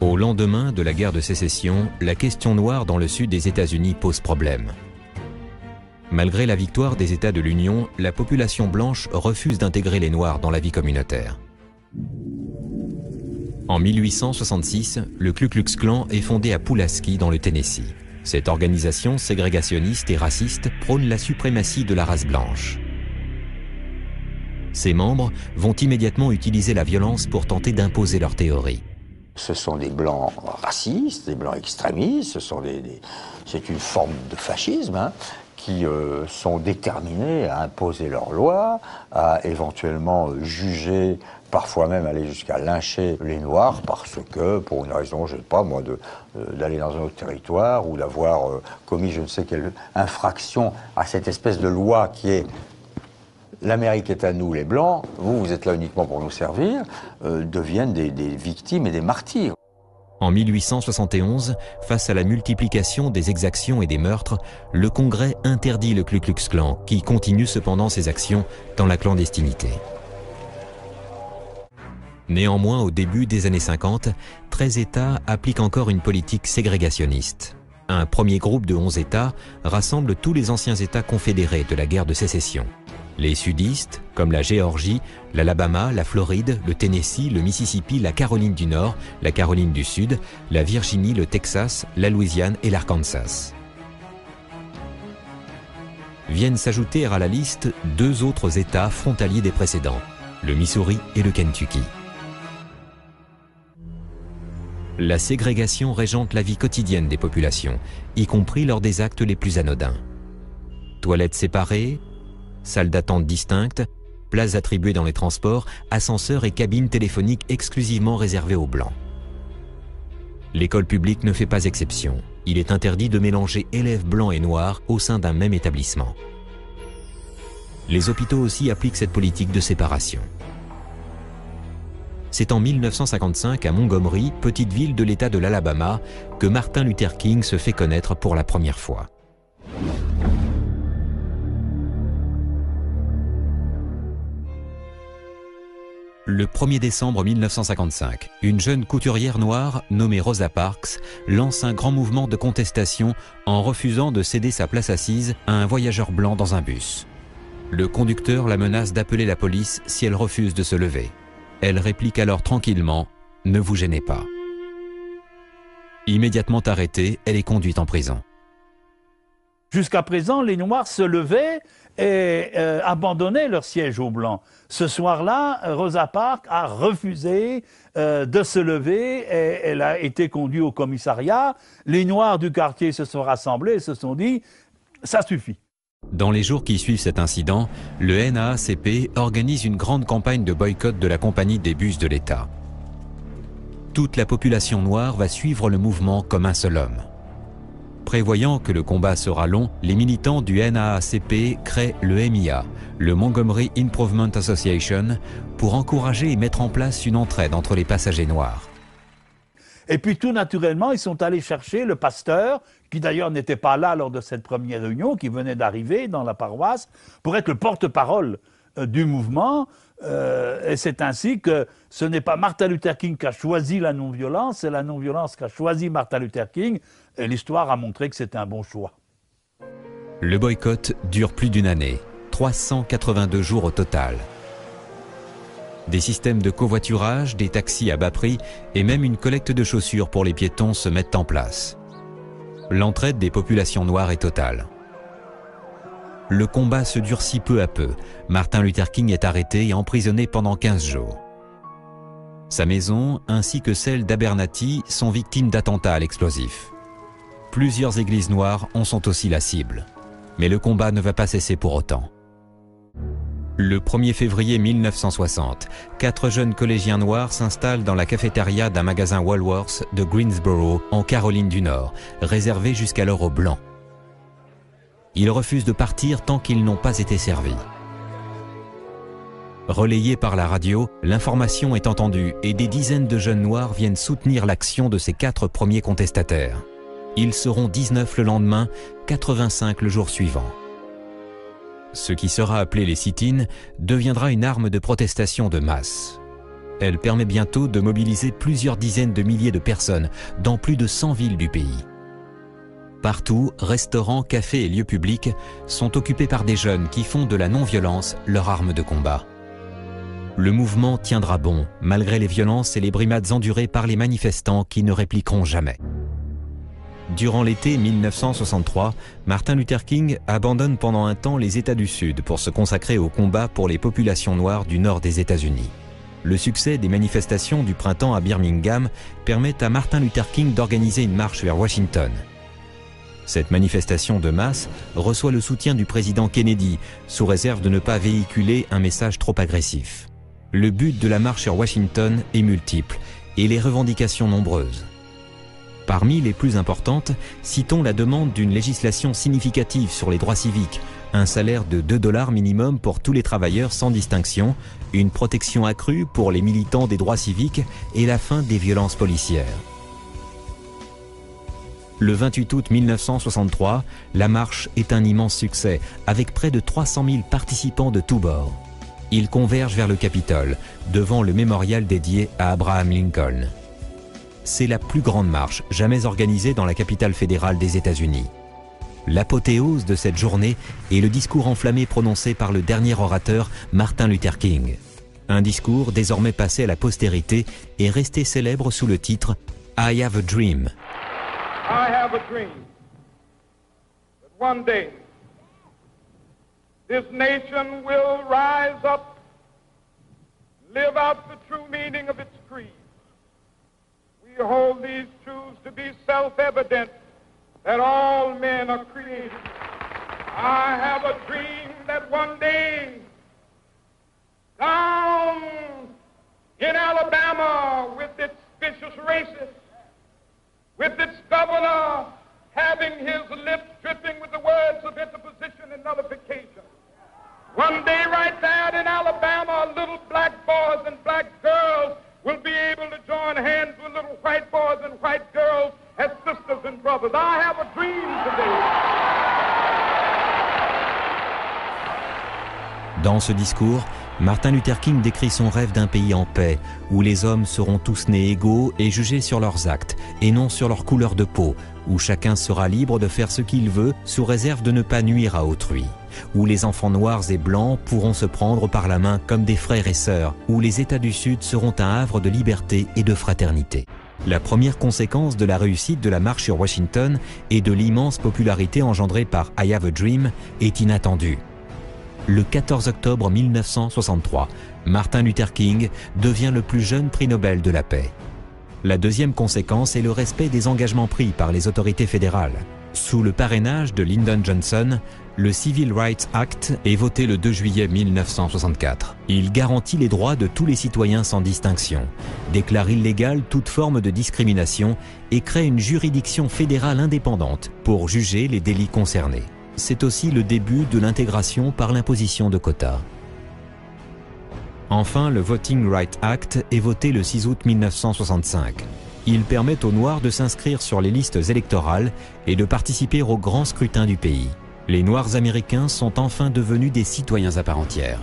Au lendemain de la guerre de sécession, la question noire dans le sud des États-Unis pose problème. Malgré la victoire des États de l'Union, la population blanche refuse d'intégrer les Noirs dans la vie communautaire. En 1866, le Ku Klux Klan est fondé à Pulaski, dans le Tennessee. Cette organisation ségrégationniste et raciste prône la suprématie de la race blanche. Ses membres vont immédiatement utiliser la violence pour tenter d'imposer leur théorie. Ce sont des blancs racistes, des blancs extrémistes, c'est une forme de fascisme, hein, qui sont déterminés à imposer leurs lois, à éventuellement juger, parfois même aller jusqu'à lyncher les Noirs parce que, pour une raison, je ne sais pas moi, d'aller dans un autre territoire ou d'avoir commis je ne sais quelle infraction à cette espèce de loi qui est l'Amérique est à nous les Blancs, vous êtes là uniquement pour nous servir, deviennent des victimes et des martyrs. En 1871, face à la multiplication des exactions et des meurtres, le Congrès interdit le Ku Klux Klan, qui continue cependant ses actions dans la clandestinité. Néanmoins, au début des années 50, 13 États appliquent encore une politique ségrégationniste. Un premier groupe de 11 États rassemble tous les anciens États confédérés de la guerre de sécession. Les sudistes, comme la Géorgie, l'Alabama, la Floride, le Tennessee, le Mississippi, la Caroline du Nord, la Caroline du Sud, la Virginie, le Texas, la Louisiane et l'Arkansas. Viennent s'ajouter à la liste deux autres États frontaliers des précédents, le Missouri et le Kentucky. La ségrégation régente la vie quotidienne des populations, y compris lors des actes les plus anodins. Toilettes séparées, salles d'attente distinctes, places attribuées dans les transports, ascenseurs et cabines téléphoniques exclusivement réservées aux Blancs. L'école publique ne fait pas exception. Il est interdit de mélanger élèves blancs et noirs au sein d'un même établissement. Les hôpitaux aussi appliquent cette politique de séparation. C'est en 1955 à Montgomery, petite ville de l'État de l'Alabama, que Martin Luther King se fait connaître pour la première fois. Le 1er décembre 1955, une jeune couturière noire nommée Rosa Parks lance un grand mouvement de contestation en refusant de céder sa place assise à un voyageur blanc dans un bus. Le conducteur la menace d'appeler la police si elle refuse de se lever. Elle réplique alors tranquillement « Ne vous gênez pas ». Immédiatement arrêtée, elle est conduite en prison. Jusqu'à présent, les Noirs se levaient et abandonnaient leur siège aux Blancs. Ce soir-là, Rosa Parks a refusé de se lever et elle a été conduite au commissariat. Les Noirs du quartier se sont rassemblés et se sont dit « ça suffit ». Dans les jours qui suivent cet incident, le NAACP organise une grande campagne de boycott de la compagnie des bus de l'État. Toute la population noire va suivre le mouvement comme un seul homme. Prévoyant que le combat sera long, les militants du NAACP créent le MIA, le Montgomery Improvement Association, pour encourager et mettre en place une entraide entre les passagers noirs. Et puis tout naturellement, ils sont allés chercher le pasteur, qui d'ailleurs n'était pas là lors de cette première réunion, qui venait d'arriver dans la paroisse, pour être le porte-parole du mouvement. Et c'est ainsi que ce n'est pas Martin Luther King qui a choisi la non-violence, c'est la non-violence qui a choisi Martin Luther King. Et l'histoire a montré que c'était un bon choix. Le boycott dure plus d'une année, 382 jours au total. Des systèmes de covoiturage, des taxis à bas prix et même une collecte de chaussures pour les piétons se mettent en place. L'entraide des populations noires est totale. Le combat se durcit peu à peu. Martin Luther King est arrêté et emprisonné pendant 15 jours. Sa maison, ainsi que celle d'Abernathy, sont victimes d'attentats à l'explosif. Plusieurs églises noires en sont aussi la cible. Mais le combat ne va pas cesser pour autant. Le 1er février 1960, 4 jeunes collégiens noirs s'installent dans la cafétéria d'un magasin Woolworths de Greensboro, en Caroline du Nord, réservé jusqu'alors aux Blancs. Ils refusent de partir tant qu'ils n'ont pas été servis. Relayée par la radio, l'information est entendue et des dizaines de jeunes noirs viennent soutenir l'action de ces 4 premiers contestataires. Ils seront 19 le lendemain, 85 le jour suivant. Ce qui sera appelé les sit-ins deviendra une arme de protestation de masse. Elle permet bientôt de mobiliser plusieurs dizaines de milliers de personnes dans plus de 100 villes du pays. Partout, restaurants, cafés et lieux publics sont occupés par des jeunes qui font de la non-violence leur arme de combat. Le mouvement tiendra bon, malgré les violences et les brimades endurées par les manifestants qui ne répliqueront jamais. Durant l'été 1963, Martin Luther King abandonne pendant un temps les États du Sud pour se consacrer au combat pour les populations noires du nord des États-Unis. Le succès des manifestations du printemps à Birmingham permet à Martin Luther King d'organiser une marche vers Washington. Cette manifestation de masse reçoit le soutien du président Kennedy, sous réserve de ne pas véhiculer un message trop agressif. Le but de la marche sur Washington est multiple et les revendications nombreuses. Parmi les plus importantes, citons la demande d'une législation significative sur les droits civiques, un salaire de $2 minimum pour tous les travailleurs sans distinction, une protection accrue pour les militants des droits civiques et la fin des violences policières. Le 28 août 1963, la marche est un immense succès, avec près de 300 000 participants de tous bords. Ils convergent vers le Capitole, devant le mémorial dédié à Abraham Lincoln. C'est la plus grande marche jamais organisée dans la capitale fédérale des États-Unis. L'apothéose de cette journée est le discours enflammé prononcé par le dernier orateur, Martin Luther King. Un discours désormais passé à la postérité et resté célèbre sous le titre « I have a dream ». I have a dream that one day this nation will rise up, live out the true meaning of its creed. We hold these truths to be self-evident, that all men are created. I have a dream that one day down in Alabama with its vicious racists, with its governor having his lips dripping with the words of interposition and nullification. One day right there in Alabama, little black boys and black girls will be able to join hands with little white boys and white girls as sisters and brothers. I have a dream today. Dans ce discours, Martin Luther King décrit son rêve d'un pays en paix, où les hommes seront tous nés égaux et jugés sur leurs actes, et non sur leur couleur de peau, où chacun sera libre de faire ce qu'il veut, sous réserve de ne pas nuire à autrui, où les enfants noirs et blancs pourront se prendre par la main comme des frères et sœurs, où les États du Sud seront un havre de liberté et de fraternité. La première conséquence de la réussite de la marche sur Washington et de l'immense popularité engendrée par I Have a Dream est inattendue. Le 14 octobre 1963, Martin Luther King devient le plus jeune prix Nobel de la paix. La deuxième conséquence est le respect des engagements pris par les autorités fédérales. Sous le parrainage de Lyndon Johnson, le Civil Rights Act est voté le 2 juillet 1964. Il garantit les droits de tous les citoyens sans distinction, déclare illégale toute forme de discrimination et crée une juridiction fédérale indépendante pour juger les délits concernés. C'est aussi le début de l'intégration par l'imposition de quotas. Enfin, le Voting Rights Act est voté le 6 août 1965. Il permet aux Noirs de s'inscrire sur les listes électorales et de participer au grand scrutin du pays. Les Noirs américains sont enfin devenus des citoyens à part entière.